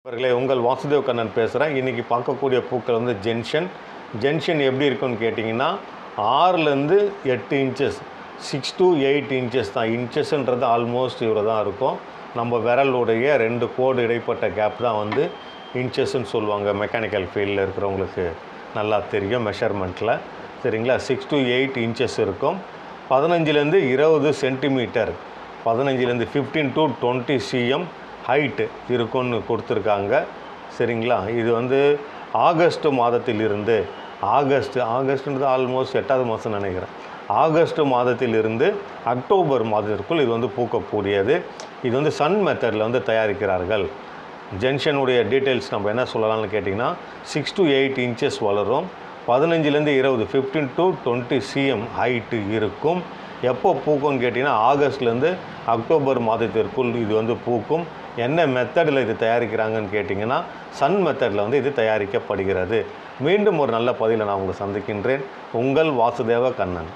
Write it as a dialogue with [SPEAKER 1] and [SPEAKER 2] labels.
[SPEAKER 1] அவர்களே உங்கள் வாசுதேவ் கண்ணன் பேசுகிறேன். இன்றைக்கி பார்க்கக்கூடிய பூக்கள் வந்து ஜென்ஷன் எப்படி இருக்குன்னு கேட்டிங்கன்னா 6லேருந்து 8 இன்ச்சஸ் 6 to 8 இன்ச்சஸ் தான். இன்ச்சஸ்ன்றது ஆல்மோஸ்ட் இவ்வளோ தான் இருக்கும். நம்ம விரலுடைய 2 கோடு இடைப்பட்ட கேப் தான் வந்து இன்ச்சஸ்ன்னு சொல்லுவாங்க. மெக்கானிக்கல் ஃபீல்டில் இருக்கிறவங்களுக்கு நல்லா தெரியும் மெஷர்மெண்ட்டில். சரிங்களா? 6 to 8 இன்ச்சஸ் இருக்கும். 15லேருந்து 20 சென்டிமீட்டர், 15லேருந்து 15 to 20 cm ஹைட்டு இருக்குன்னு கொடுத்துருக்காங்க. சரிங்களா? இது வந்து ஆகஸ்ட் மாதத்திலிருந்து ஆகஸ்ட்ன்றது ஆல்மோஸ்ட் 8வது மாதம் நினைக்கிறேன். ஆகஸ்ட் மாதத்திலிருந்து அக்டோபர் மாதத்திற்குள் இது வந்து பூக்கக்கூடியது. இது வந்து சன் மெத்தடில் வந்து தயாரிக்கிறார்கள். ஜென்ஷனுடைய டீட்டெயில்ஸ் நம்ம என்ன சொல்லலாம்னு கேட்டிங்கன்னா 6 to 8 இன்ச்சஸ் வளரும். 15லேருந்து 20 15 to 20 cm ஹைட்டு இருக்கும். எப்போ பூக்கும்னு கேட்டிங்கன்னா ஆகஸ்ட்லேருந்து அக்டோபர் மாதத்திற்குள் இது வந்து பூக்கும். என்ன மெத்தடில் இது தயாரிக்கிறாங்கன்னு கேட்டிங்கன்னா சன் மெத்தடில் வந்து இது தயாரிக்கப்படுகிறது. மீண்டும் ஒரு நல்ல பதிவில் நான் உங்களை சந்திக்கின்றேன். உங்கள் வாசுதேவ கண்ணன்.